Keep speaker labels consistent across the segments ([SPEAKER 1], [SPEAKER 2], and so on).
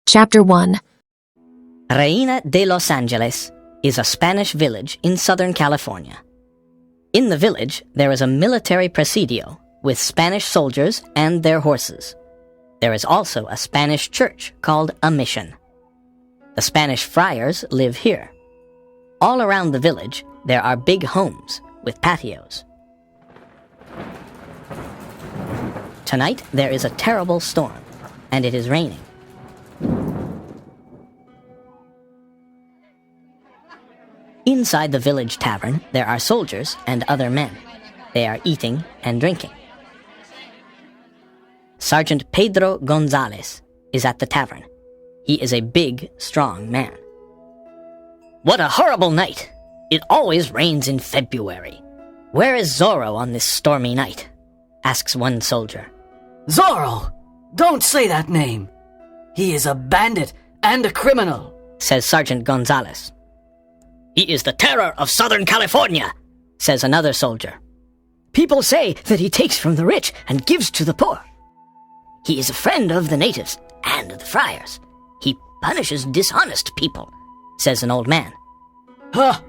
[SPEAKER 1] Chapter 1.
[SPEAKER 2] Reina de Los Angeles is a Spanish village in Southern California. In the village, there is a military presidio with Spanish soldiers and their horses. There is also a Spanish church called a mission. The Spanish friars live here. All around the village, there are big homes with patios. Tonight, there is a terrible storm, and it is raining. Inside the village tavern, there are soldiers and other men. They are eating and drinking. Sergeant Pedro Gonzalez is at the tavern. He is a big, strong man. "What a horrible night! It always rains in February. Where is Zorro on this stormy night?" asks one soldier.
[SPEAKER 3] "Zorro! Don't say that name! He is a bandit and a criminal,"
[SPEAKER 2] says Sergeant Gonzalez. "He is the terror of Southern California," says another soldier. "People say that he takes from the rich and gives to the poor. He is a friend of the natives and the friars. He punishes dishonest people," says an old man.
[SPEAKER 3] "Huh!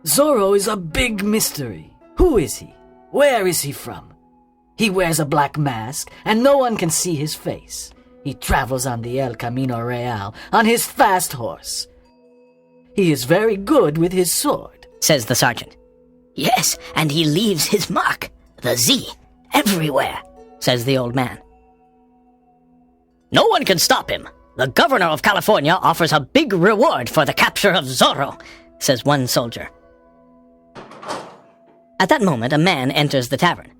[SPEAKER 3] Zorro is a big mystery. Who is he? Where is he from? He wears a black mask, and no one can see his face. He travels on the El Camino Real on his fast horse. He is very good with his sword,"
[SPEAKER 2] says the sergeant. "Yes, and he leaves his mark, the Z, everywhere," says the old man. "No one can stop him. The governor of California offers a big reward for the capture of Zorro," says one soldier. At that moment, a man enters the tavern.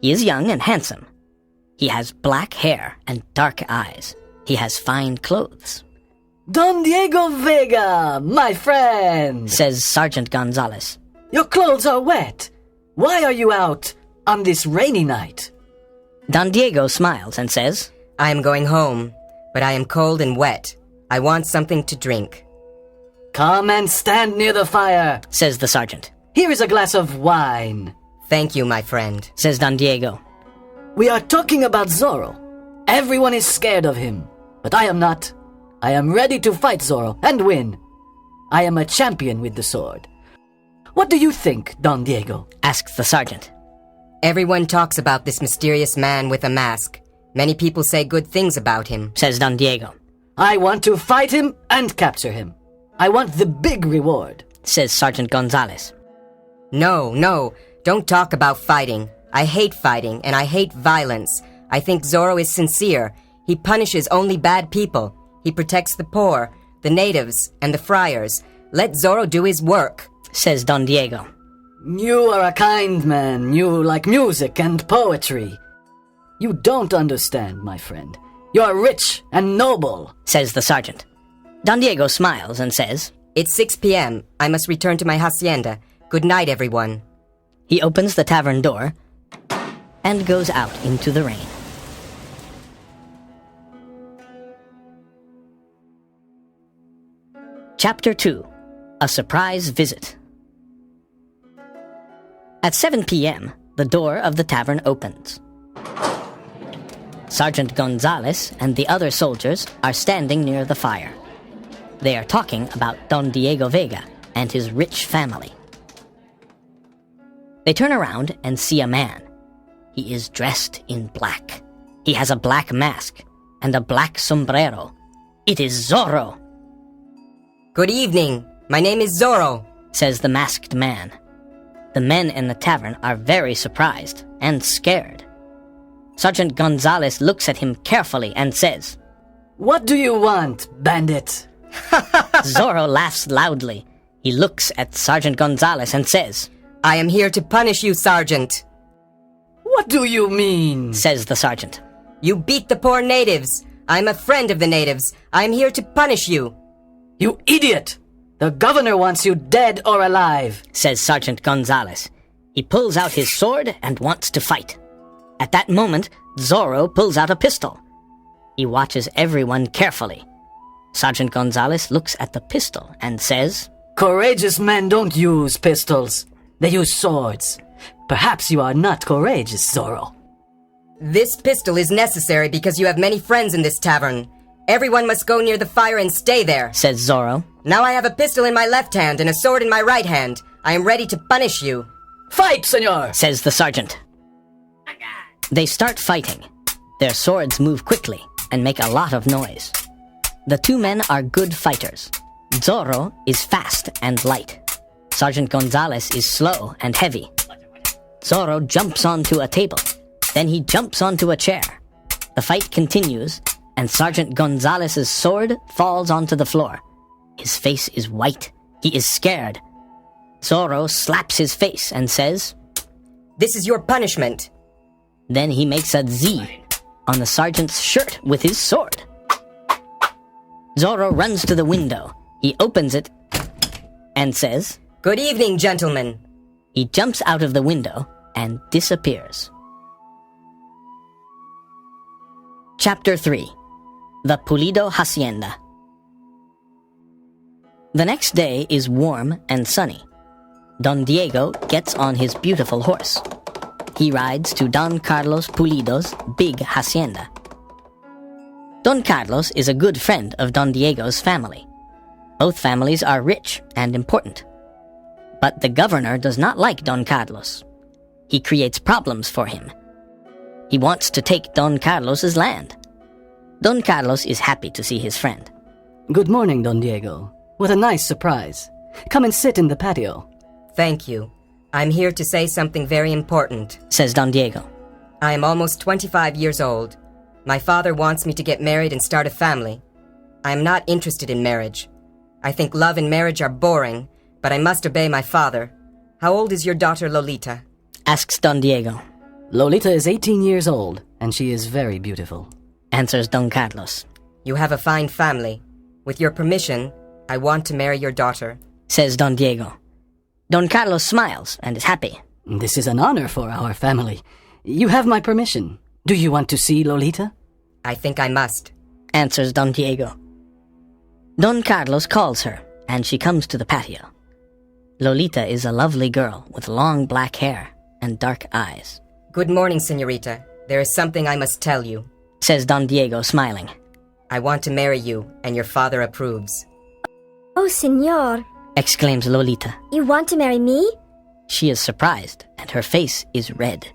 [SPEAKER 2] He is young and handsome. He has black hair and dark eyes. He has fine clothes.
[SPEAKER 3] "Don Diego Vega, my friend,"
[SPEAKER 2] says Sergeant Gonzalez.
[SPEAKER 3] "Your clothes are wet. Why are you out on this rainy night?"
[SPEAKER 2] Don Diego smiles and says,
[SPEAKER 4] "I am going home, but I am cold and wet. I want something to drink."
[SPEAKER 3] "Come and stand near the fire,"
[SPEAKER 2] says the sergeant.
[SPEAKER 3] "Here is a glass of wine."
[SPEAKER 4] "Thank you, my friend,"
[SPEAKER 2] says Don Diego.
[SPEAKER 3] "We are talking about Zorro. Everyone is scared of him, but I am not. I am ready to fight Zorro and win. I am a champion with the sword. What do you think, Don Diego?"
[SPEAKER 2] asks the sergeant.
[SPEAKER 4] "Everyone talks about this mysterious man with a mask. Many people say good things about him,"
[SPEAKER 2] says Don Diego.
[SPEAKER 3] "I want to fight him and capture him. I want the big reward,"
[SPEAKER 2] says Sergeant Gonzalez.
[SPEAKER 4] No, don't talk about fighting. I hate fighting and I hate violence. I think Zorro is sincere. He punishes only bad people. He protects the poor, the natives, and the friars. Let Zorro do his work,"
[SPEAKER 2] says Don Diego.
[SPEAKER 3] "You are a kind man. You like music and poetry. You don't understand, my friend. You are rich and noble,"
[SPEAKER 2] says the sergeant. Don Diego smiles and says,
[SPEAKER 4] "It's 6 p.m. I must return to my hacienda. Good night, everyone."
[SPEAKER 2] He opens the tavern door and goes out into the rain. Chapter 2. A Surprise Visit. At 7 p.m., the door of the tavern opens. Sergeant Gonzalez and the other soldiers are standing near the fire. They are talking about Don Diego Vega and his rich family. They turn around and see a man. He is dressed in black. He has a black mask and a black sombrero. It is Zorro.
[SPEAKER 4] "Good evening. My name is Zorro,"
[SPEAKER 2] says the masked man. The men in the tavern are very surprised and scared. Sergeant Gonzalez looks at him carefully and says,
[SPEAKER 3] "What do you want, bandit?"
[SPEAKER 2] Zorro laughs loudly. He looks at Sergeant Gonzalez and says,
[SPEAKER 4] "I am here to punish you, Sergeant."
[SPEAKER 3] "What do you mean?"
[SPEAKER 2] says the sergeant.
[SPEAKER 4] "You beat the poor natives. I am a friend of the natives. I am here to punish you."
[SPEAKER 3] "You idiot! The governor wants you dead or alive,"
[SPEAKER 2] says Sergeant Gonzalez. He pulls out his sword and wants to fight. At that moment, Zorro pulls out a pistol. He watches everyone carefully. Sergeant Gonzalez looks at the pistol and says,
[SPEAKER 3] "Courageous men don't use pistols. They use swords. Perhaps you are not courageous, Zorro."
[SPEAKER 4] "This pistol is necessary because you have many friends in this tavern. Everyone must go near the fire and stay there,
[SPEAKER 2] says Zorro.
[SPEAKER 4] Now I have a pistol in my left hand and a sword in my right hand. I am ready to punish you.
[SPEAKER 3] Fight, senor,
[SPEAKER 2] says the sergeant. They start fighting. Their swords move quickly and make a lot of noise. The two men are good fighters. Zorro is fast and light. Sergeant Gonzalez is slow and heavy. Zorro jumps onto a table. Then he jumps onto a chair. The fight continues, and Sergeant Gonzalez's sword falls onto the floor. His face is white. He is scared. Zorro slaps his face and says,
[SPEAKER 4] "This is your punishment."
[SPEAKER 2] Then he makes a Z on the sergeant's shirt with his sword. Zorro runs to the window. He opens it and says,
[SPEAKER 4] "Good evening, gentlemen."
[SPEAKER 2] He jumps out of the window and disappears. Chapter 3. The Pulido Hacienda. The next day is warm and sunny. Don Diego gets on his beautiful horse. He rides to Don Carlos Pulido's big hacienda. Don Carlos is a good friend of Don Diego's family. Both families are rich and important. But the governor does not like Don Carlos. He creates problems for him. He wants to take Don Carlos's land. Don Carlos is happy to see his friend.
[SPEAKER 3] Good morning, Don Diego. What a nice surprise. Come and sit in the patio.
[SPEAKER 4] Thank you. I'm here to say something very important,
[SPEAKER 2] says Don Diego.
[SPEAKER 4] I am almost 25 years old. My father wants me to get married and start a family. I am not interested in marriage. I think love and marriage are boring, but I must obey my father. How old is your daughter Lolita?
[SPEAKER 2] Asks Don Diego.
[SPEAKER 3] Lolita is 18 years old, and she is very beautiful,
[SPEAKER 2] answers Don Carlos.
[SPEAKER 4] You have a fine family. With your permission, I want to marry your daughter,
[SPEAKER 2] says Don Diego. Don Carlos smiles and is happy.
[SPEAKER 3] This is an honor for our family. You have my permission. Do you want to see Lolita?
[SPEAKER 4] I think I must,
[SPEAKER 2] answers Don Diego. Don Carlos calls her, and she comes to the patio. Lolita is a lovely girl with long black hair and dark eyes.
[SPEAKER 4] Good morning, señorita. There is something I must tell you,
[SPEAKER 2] says Don Diego, smiling.
[SPEAKER 4] I want to marry you, and your father approves.
[SPEAKER 1] Oh, señor,
[SPEAKER 2] exclaims Lolita.
[SPEAKER 1] You want to marry me?
[SPEAKER 2] She is surprised, and her face is red.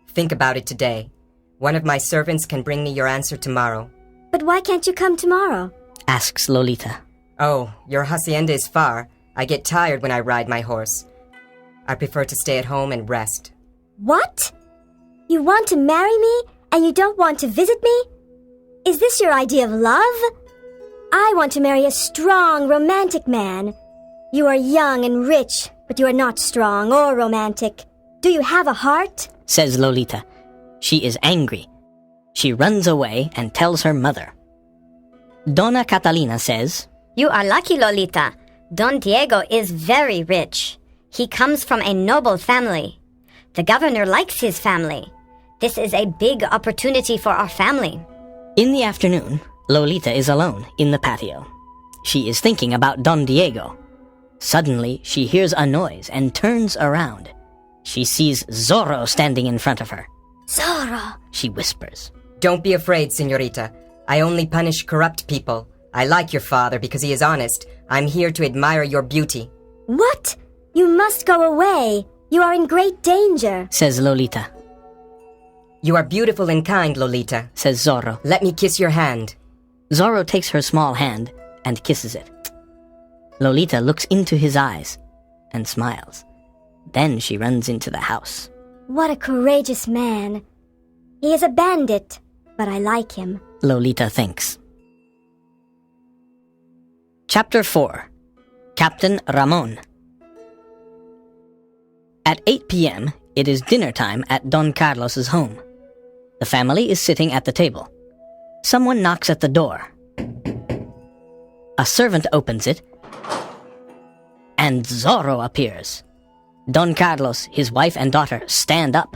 [SPEAKER 4] Think about it today. One of my servants can bring me your answer tomorrow.
[SPEAKER 1] But why can't you come tomorrow?
[SPEAKER 2] Asks Lolita.
[SPEAKER 4] Oh, your hacienda is far. I get tired when I ride my horse. I prefer to stay at home and rest.
[SPEAKER 1] What? You want to marry me, and you don't want to visit me? Is this your idea of love? I want to marry a strong, romantic man. You are young and rich, but you are not strong or romantic. Do you have a heart?
[SPEAKER 2] Says Lolita. She is angry. She runs away and tells her mother. Dona Catalina says,
[SPEAKER 5] You are lucky, Lolita. Don Diego is very rich. He comes from a noble family. The governor likes his family. This is a big opportunity for our family.
[SPEAKER 2] In the afternoon, Lolita is alone in the patio. She is thinking about Don Diego. Suddenly, she hears a noise and turns around. She sees Zorro standing in front of her.
[SPEAKER 1] Zorro,
[SPEAKER 2] she whispers.
[SPEAKER 4] Don't be afraid, señorita. I only punish corrupt people. I like your father because he is honest. I'm here to admire your beauty.
[SPEAKER 1] What? You must go away. You are in great danger,
[SPEAKER 2] says Lolita.
[SPEAKER 4] You are beautiful and kind, Lolita,
[SPEAKER 2] says Zorro.
[SPEAKER 4] Let me kiss your hand.
[SPEAKER 2] Zorro takes her small hand and kisses it. Lolita looks into his eyes and smiles. Then she runs into the house.
[SPEAKER 1] What a courageous man. He is a bandit, but I like him,
[SPEAKER 2] Lolita thinks. Chapter 4. Captain Ramon. At 8 p.m., it is dinner time at Don Carlos's home. The family is sitting at the table. Someone knocks at the door. A servant opens it, and Zorro appears. Don Carlos, his wife and daughter stand up.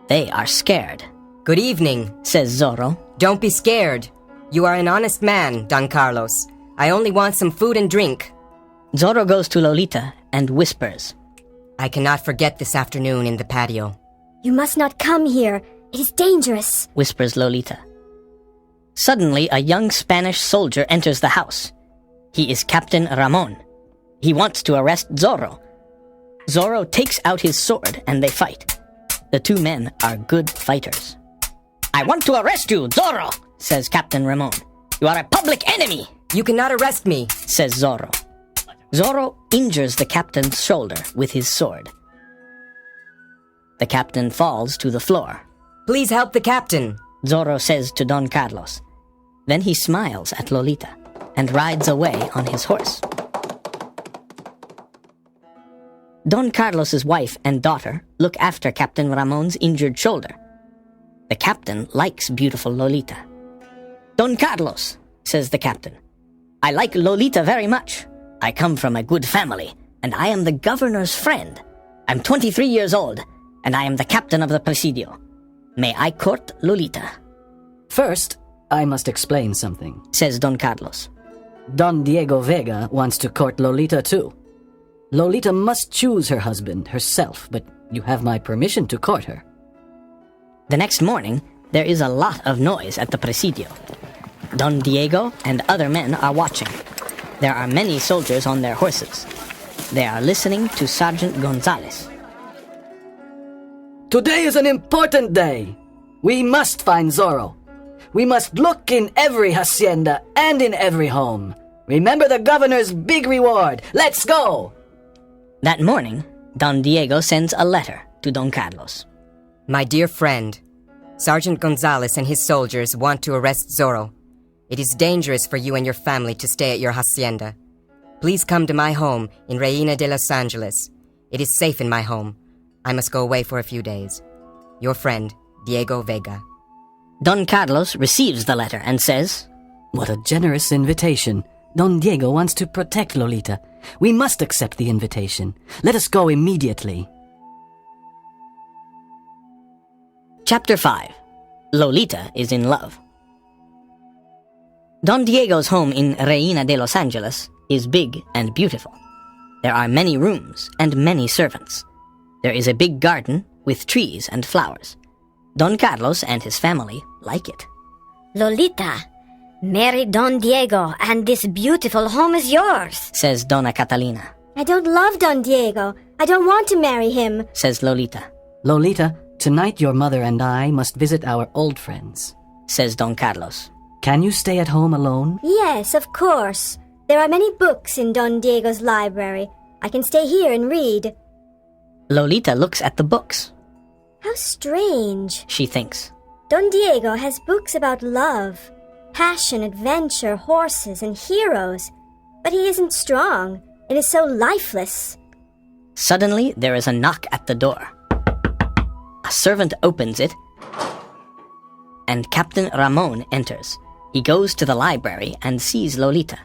[SPEAKER 2] They are scared.
[SPEAKER 4] Good evening,
[SPEAKER 2] says Zorro.
[SPEAKER 4] Don't be scared. You are an honest man, Don Carlos. I only want some food and drink.
[SPEAKER 2] Zorro goes to Lolita and whispers.
[SPEAKER 4] I cannot forget this afternoon in the patio.
[SPEAKER 1] You must not come here. It is dangerous,
[SPEAKER 2] whispers Lolita. Suddenly, a young Spanish soldier enters the house. He is Captain Ramon. He wants to arrest Zorro. Zorro takes out his sword and they fight. The two men are good fighters. "I want to arrest you, Zorro," says Captain Ramon. "You are a public enemy,"
[SPEAKER 4] You cannot arrest me.
[SPEAKER 2] says Zorro. Zorro injures the captain's shoulder with his sword. The captain falls to the floor.
[SPEAKER 4] Please help the captain.
[SPEAKER 2] Zorro says to Don Carlos. Then he smiles at Lolita and rides away on his horse. Don Carlos's wife and daughter look after Captain Ramon's injured shoulder. The captain likes beautiful Lolita. "Don Carlos," says the captain, "I like Lolita very much. I come from a good family, and I am the governor's friend. I'm 23 years old, and I am the captain of the Presidio. May I court Lolita?"
[SPEAKER 3] First, I must explain something.
[SPEAKER 2] Says Don Carlos.
[SPEAKER 3] Don Diego Vega wants to court Lolita too. Lolita must choose her husband herself, but you have my permission to court her.
[SPEAKER 2] The next morning, there is a lot of noise at the Presidio. Don Diego and other men are watching. There are many soldiers on their horses. They are listening to Sergeant Gonzalez.
[SPEAKER 3] Today is an important day. We must find Zorro. We must look in every hacienda and in every home. Remember the governor's big reward. Let's go!
[SPEAKER 2] That morning, Don Diego sends a letter to Don Carlos.
[SPEAKER 4] My dear friend, Sergeant Gonzalez and his soldiers want to arrest Zorro. It is dangerous for you and your family to stay at your hacienda. Please come to my home in Reina de Los Angeles. It is safe in my home. I must go away for a few days. Your friend, Diego Vega.
[SPEAKER 2] Don Carlos receives the letter and says,
[SPEAKER 3] What a generous invitation. Don Diego wants to protect Lolita. We must accept the invitation. Let us go immediately.
[SPEAKER 2] Chapter 5. Lolita is in love. Don Diego's home in Reina de Los Angeles is big and beautiful. There are many rooms and many servants. There is a big garden with trees and flowers. Don Carlos and his family like it.
[SPEAKER 5] Lolita, marry Don Diego and this beautiful home is yours,
[SPEAKER 2] Says Donna Catalina.
[SPEAKER 1] I don't love Don Diego. I don't want to marry him.
[SPEAKER 2] Says Lolita.
[SPEAKER 3] Lolita, tonight your mother and I must visit our old friends.
[SPEAKER 2] Says Don Carlos.
[SPEAKER 3] Can you stay at home alone?
[SPEAKER 1] Yes, of course. There are many books in Don Diego's library. I can stay here and read.
[SPEAKER 2] Lolita looks at the books.
[SPEAKER 1] How strange.
[SPEAKER 2] She thinks.
[SPEAKER 1] Don Diego has books about love, passion, adventure, horses, and heroes. But he isn't strong and is so lifeless.
[SPEAKER 2] Suddenly, there is a knock at the door. A servant opens it, and Captain Ramon enters. He goes to the library and sees Lolita.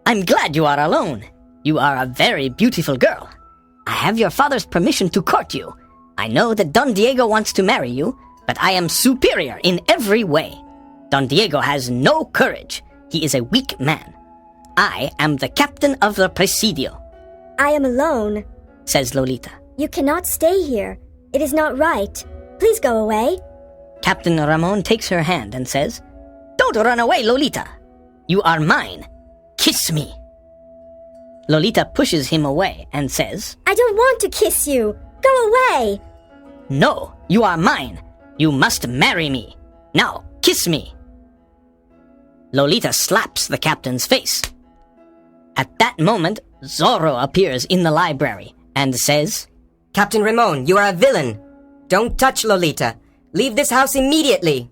[SPEAKER 2] I'm glad you are alone. You are a very beautiful girl. I have your father's permission to court you. I know that Don Diego wants to marry you, but I am superior in every way. Don Diego has no courage. He is a weak man. I am the captain of the Presidio.
[SPEAKER 1] I am alone.
[SPEAKER 2] Says Lolita.
[SPEAKER 1] You cannot stay here. It is not right. Please go away.
[SPEAKER 2] Captain Ramon takes her hand and says, Don't run away, Lolita. You are mine. Kiss me. Lolita pushes him away and says,
[SPEAKER 1] I don't want to kiss you. Go away.
[SPEAKER 2] No, you are mine. You must marry me. Now, kiss me. Lolita slaps the captain's face. At that moment, Zorro appears in the library and says,
[SPEAKER 4] Captain Ramon, you are a villain. Don't touch Lolita. Leave this house immediately.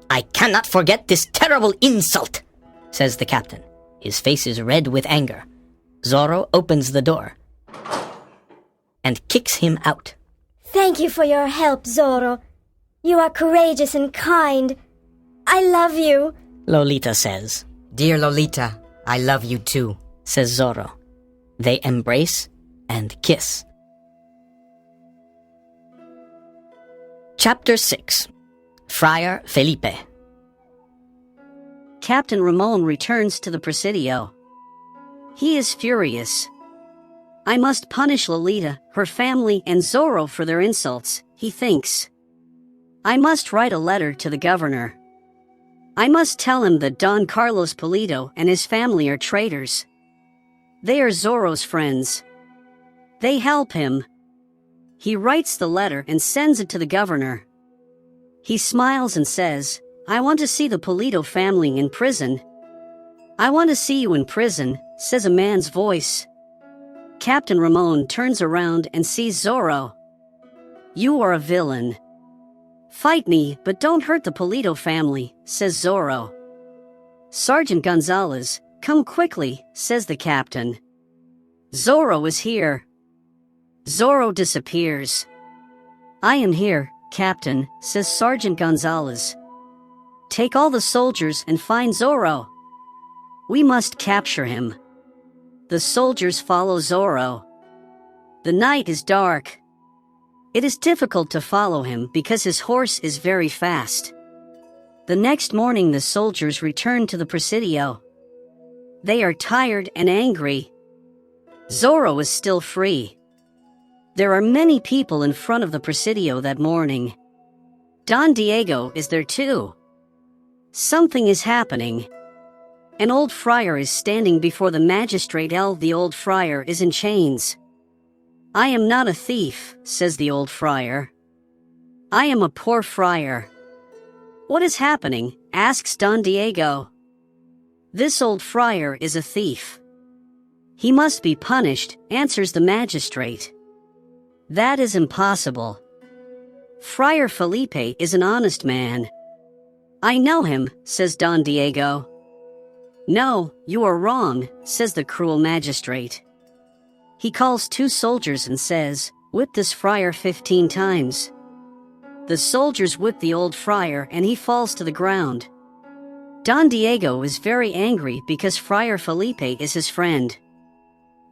[SPEAKER 2] I cannot forget this terrible insult, says the captain. His face is red with anger. Zorro opens the door and kicks him out.
[SPEAKER 1] Thank you for your help, Zorro. You are courageous and kind. I love you,
[SPEAKER 2] Lolita says.
[SPEAKER 4] Dear Lolita, I love you too,
[SPEAKER 2] says Zorro. They embrace and kiss. Chapter 6. Friar Felipe.
[SPEAKER 6] Captain Ramon returns to the Presidio. He is furious. I must punish Lolita, her family, and Zorro for their insults, he thinks. I must write a letter to the governor. I must tell him that Don Carlos Polito and his family are traitors. They are Zorro's friends. They help him. He writes the letter and sends it to the governor. He smiles and says, I want to see the Polito family in prison. I want to see you in prison, says a man's voice. Captain Ramon turns around and sees Zorro. You are a villain. Fight me, but don't hurt the Polito family, says Zorro. Sergeant Gonzalez, come quickly, says the captain. Zorro is here. Zorro disappears. I am here, Captain, says Sergeant Gonzalez. Take all the soldiers and find Zorro. We must capture him. The soldiers follow Zorro. The night is dark. It is difficult to follow him because his horse is very fast. The next morning the soldiers return to the Presidio. They are tired and angry. Zorro is still free. There are many people in front of the Presidio that morning. Don Diego is there too. Something is happening. An old friar is standing before the magistrate. The old friar is in chains. I am not a thief, says the old friar. I am a poor friar. What is happening? Asks Don Diego. This old friar is a thief. He must be punished, answers the magistrate. That is impossible. Friar Felipe is an honest man. I know him, says Don Diego. No, you are wrong, says the cruel magistrate. He calls 2 soldiers and says, whip this friar 15 times. The soldiers whip the old friar and he falls to the ground. Don Diego is very angry because Friar Felipe is his friend.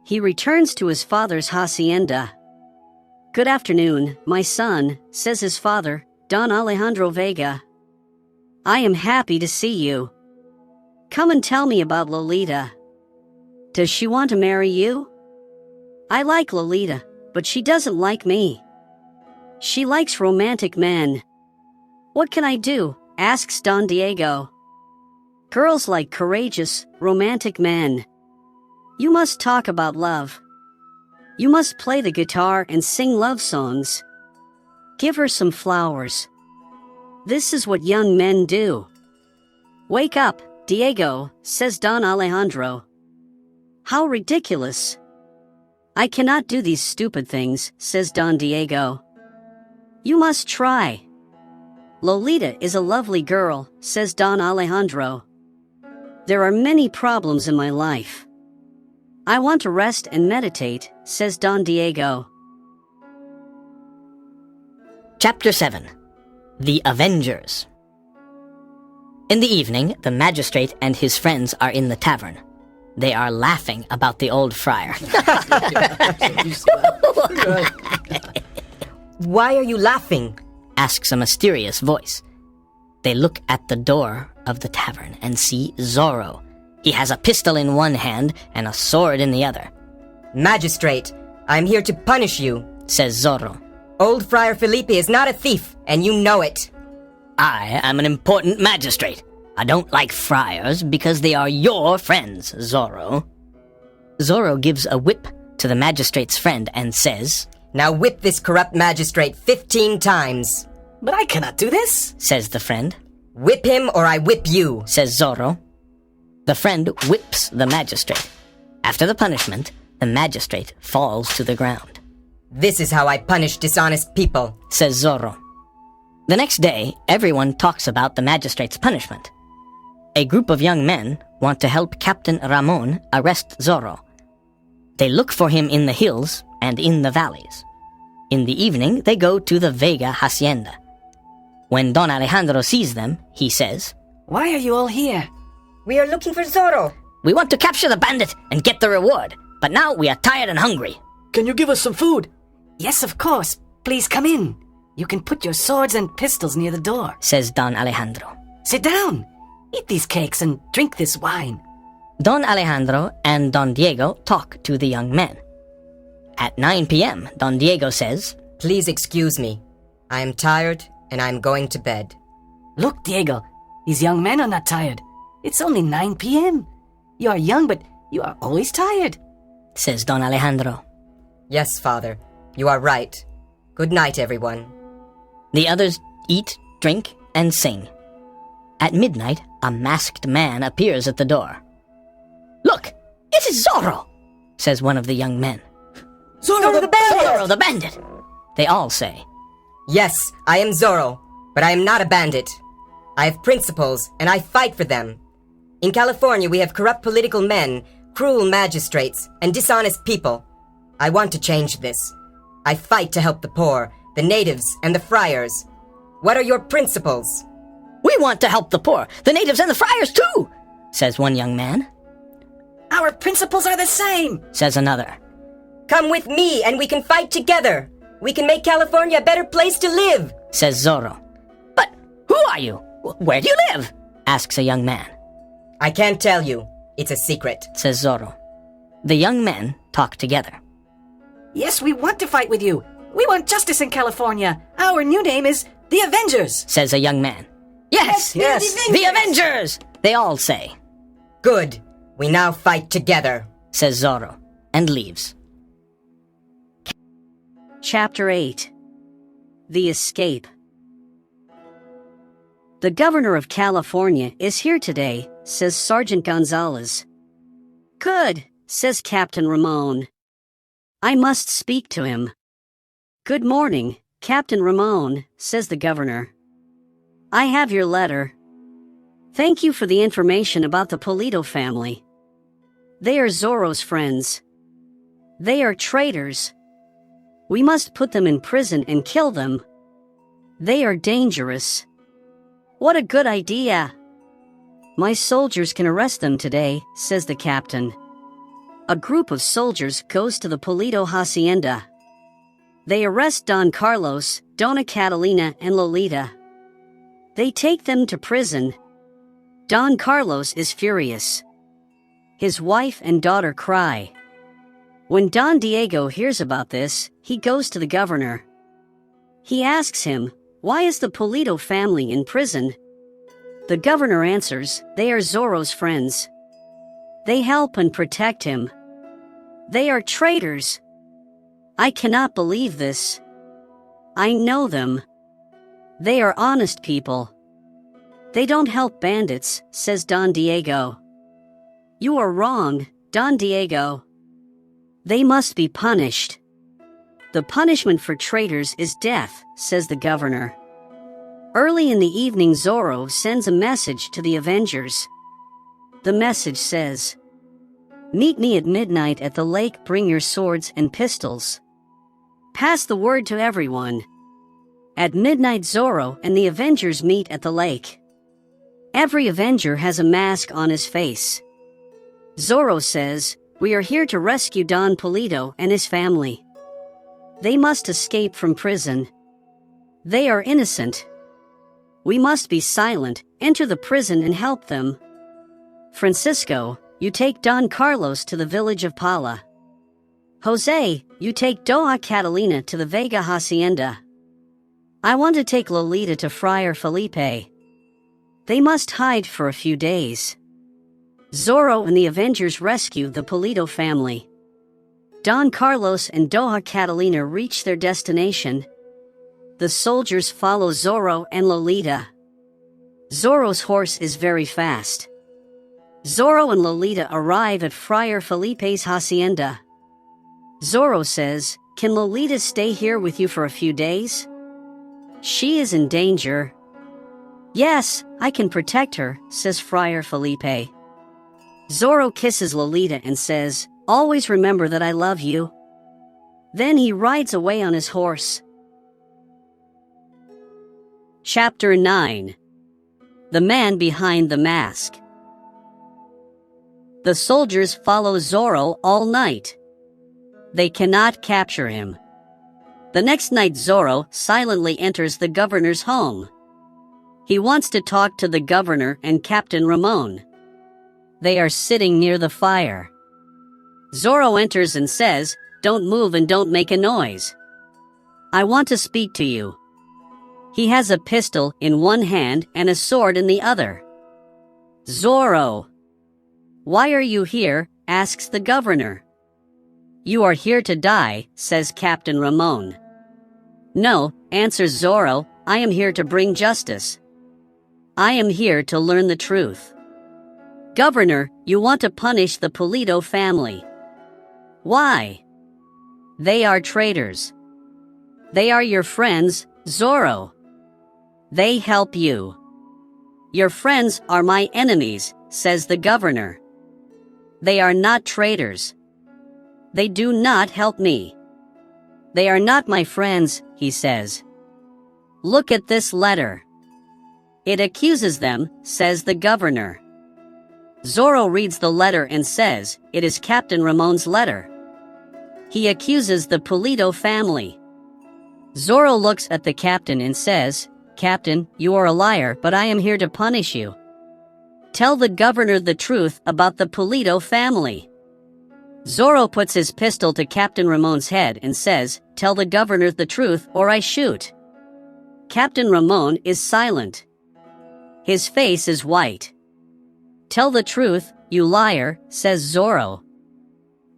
[SPEAKER 6] He returns to his father's hacienda. Good afternoon, my son, says his father, Don Alejandro Vega. I am happy to see you. Come and tell me about Lolita. Does she want to marry you? I like Lolita, but she doesn't like me. She likes romantic men. What can I do? Asks Don Diego. Girls like courageous, romantic men. You must talk about love. You must play the guitar and sing love songs. Give her some flowers. This is what young men do. Wake up, Diego, says Don Alejandro. How ridiculous. I cannot do these stupid things, says Don Diego. You must try. Lolita is a lovely girl, says Don Alejandro. There are many problems in my life. I want to rest and meditate, says Don Diego.
[SPEAKER 2] Chapter 7. The Avengers. In the evening, the magistrate and his friends are in the tavern. They are laughing about the old friar.
[SPEAKER 4] Why are you laughing?
[SPEAKER 2] Asks a mysterious voice. They look at the door of the tavern and see Zorro. He has a pistol in one hand and a sword in the other.
[SPEAKER 4] Magistrate, I'm here to punish you,
[SPEAKER 2] says Zorro.
[SPEAKER 4] Old Friar Felipe is not a thief, and you know it.
[SPEAKER 2] I am an important magistrate. I don't like friars because they are your friends, Zorro. Zorro gives a whip to the magistrate's friend and says,
[SPEAKER 4] Now whip this corrupt magistrate 15 times.
[SPEAKER 3] But I cannot do this,
[SPEAKER 2] says the friend.
[SPEAKER 4] Whip him or I whip you,
[SPEAKER 2] says Zorro. The friend whips the magistrate. After the punishment, the magistrate falls to the ground.
[SPEAKER 4] This is how I punish dishonest people,
[SPEAKER 2] says Zorro. The next day, everyone talks about the magistrate's punishment. A group of young men want to help Captain Ramon arrest Zorro. They look for him in the hills and in the valleys. In the evening, they go to the Vega hacienda. When Don Alejandro sees them, he says,
[SPEAKER 3] Why are you all here?
[SPEAKER 4] We are looking for Zorro.
[SPEAKER 2] We want to capture the bandit and get the reward, but now we are tired and hungry.
[SPEAKER 3] Can you give us some food? Yes, of course. Please come in. You can put your swords and pistols near the door,
[SPEAKER 2] says Don Alejandro.
[SPEAKER 3] Sit down. Eat these cakes and drink this wine.
[SPEAKER 2] Don Alejandro and Don Diego talk to the young men. At 9 p.m., Don Diego says,
[SPEAKER 4] Please excuse me. I am tired and I am going to bed.
[SPEAKER 3] Look, Diego, These young men are not tired. It's only 9 p.m. You are young, but you are always tired,
[SPEAKER 2] says Don Alejandro.
[SPEAKER 4] Yes, Father, you are right. Good night, everyone.
[SPEAKER 2] The others eat, drink, and sing. At midnight, a masked man appears at the door. Look, it is Zorro, says one of the young men.
[SPEAKER 3] Zorro the bandit!
[SPEAKER 2] Zorro the bandit, they all say.
[SPEAKER 4] Yes, I am Zorro, but I am not a bandit. I have principles, and I fight for them. In California, we have corrupt political men, cruel magistrates, and dishonest people. I want to change this. I fight to help the poor, the natives, and the friars. What are your principles?
[SPEAKER 2] We want to help the poor, the natives, and the friars too, says one young man.
[SPEAKER 3] Our principles are the same,
[SPEAKER 2] Says another.
[SPEAKER 4] Come with me and we can fight together. We can make California a better place to live,
[SPEAKER 2] Says Zorro. But who are you? Where do you live? Asks a young man.
[SPEAKER 4] I can't tell you. It's a secret.
[SPEAKER 2] Says Zorro. The young men talk together.
[SPEAKER 3] Yes, we want to fight with you. We want justice in California. Our new name is the Avengers,
[SPEAKER 2] Says a young man. Yes, the Avengers, they all say.
[SPEAKER 4] Good. We now fight together,
[SPEAKER 2] Says Zorro, and leaves.
[SPEAKER 6] Chapter 8. The Escape. The governor of California is here today, says Sergeant Gonzalez. Good, says Captain Ramon. I must speak to him. Good morning, Captain Ramon, says the governor. I have your letter. Thank you for the information about the Polito family. They are Zorro's friends. They are traitors. We must put them in prison and kill them. They are dangerous. What a good idea. My soldiers can arrest them today, says the captain. A group of soldiers goes to the Polito hacienda. They arrest Don Carlos, Dona Catalina, and Lolita. They take them to prison. Don Carlos is furious. His wife and daughter cry. When Don Diego hears about this, he goes to the governor. He asks him, why is the Polito family in prison? The governor answers, they are Zorro's friends. They help and protect him. They are traitors. I cannot believe this. I know them. They are honest people. They don't help bandits, says Don Diego. You are wrong, Don Diego. They must be punished. The punishment for traitors is death, says the governor. Early in the evening, Zorro sends a message to the Avengers. The message says, meet me at midnight at the lake, bring your swords and pistols. Pass the word to everyone. At midnight, Zorro and the Avengers meet at the lake. Every Avenger has a mask on his face. Zorro says, we are here to rescue Don Polito and his family. They must escape from prison. They are innocent. We must be silent, enter the prison and help them. Francisco, you take Don Carlos to the village of Pala. Jose, you take Doña Catalina to the Vega Hacienda. I want to take Lolita to Friar Felipe. They must hide for a few days. Zorro and the Avengers rescue the Polito family. Don Carlos and Doña Catalina reach their destination. The soldiers follow Zorro and Lolita. Zorro's horse is very fast. Zorro and Lolita arrive at Friar Felipe's hacienda. Zorro says, can Lolita stay here with you for a few days? She is in danger. Yes, I can protect her, says Friar Felipe. Zorro kisses Lolita and says, always remember that I love you. Then he rides away on his horse. Chapter 9. The Man Behind the Mask. The soldiers follow Zorro all night. They cannot capture him. The next night, Zorro silently enters the governor's home. He wants to talk to the governor and Captain Ramon. They are sitting near the fire. Zorro enters and says, don't move and don't make a noise. I want to speak to you. He has a pistol in one hand and a sword in the other. Zorro! Why are you here? Asks the governor. You are here to die, says Captain Ramon. No, answers Zorro, I am here to bring justice. I am here to learn the truth. Governor, you want to punish the Pulido family. Why? They are traitors. They are your friends, Zorro. They help you. Your friends are my enemies, says the governor. They are not traitors. They do not help me. They are not my friends, he says. Look at this letter. It accuses them, says the governor. Zorro reads the letter and says, it is Captain Ramon's letter. He accuses the Pulido family. Zorro looks at the captain and says, Captain, you are a liar, but I am here to punish you. Tell the governor the truth about the Pulido family. Zorro puts his pistol to Captain Ramon's head and says, tell the governor the truth or I shoot. Captain Ramon is silent. His face is white. Tell the truth, you liar, says Zorro.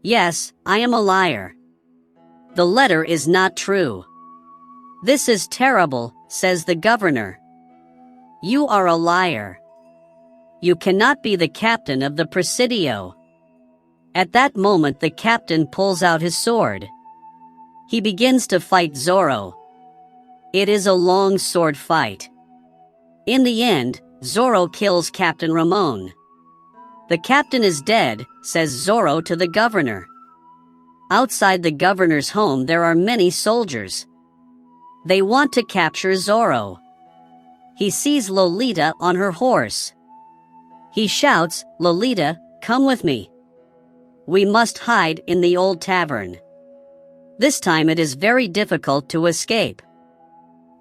[SPEAKER 6] Yes, I am a liar. The letter is not true. This is terrible, says the governor. You are a liar. You cannot be the captain of the Presidio. At that moment the captain pulls out his sword. He begins to fight Zorro. It is a long sword fight. In the end, Zorro kills Captain Ramon. The captain is dead, says Zorro to the governor. Outside the governor's home there are many soldiers. They want to capture Zorro. He sees Lolita on her horse. He shouts, Lolita, come with me. We must hide in the old tavern. This time it is very difficult to escape.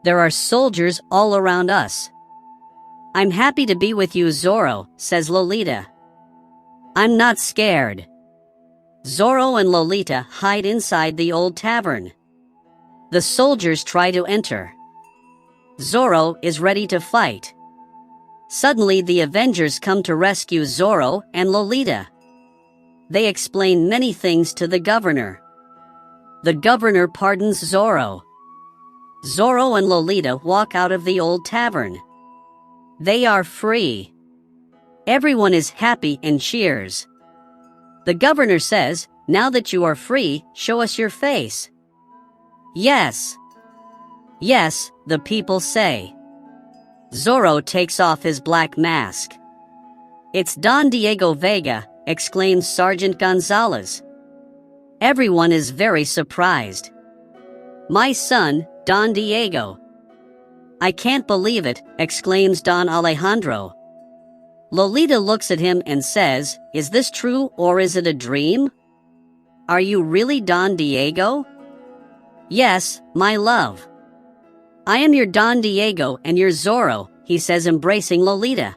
[SPEAKER 6] There are soldiers all around us. I'm happy to be with you, Zorro, says Lolita. I'm not scared. Zorro and Lolita hide inside the old tavern. The soldiers try to enter. Zorro is ready to fight. Suddenly the Avengers come to rescue Zorro and Lolita. They explain many things to the governor. The governor pardons Zorro. Zorro and Lolita walk out of the old tavern. They are free. Everyone is happy and cheers. The governor says, now that you are free, show us your face. Yes. Yes, the people say. Zorro takes off his black mask. It's Don Diego Vega, exclaims Sergeant Gonzalez. Everyone is very surprised. My son, Don Diego. I can't believe it, exclaims Don Alejandro. Lolita looks at him and says, is this true or is it a dream? Are you really Don Diego? Yes, my love. I am your Don Diego and your Zorro, he says, embracing Lolita.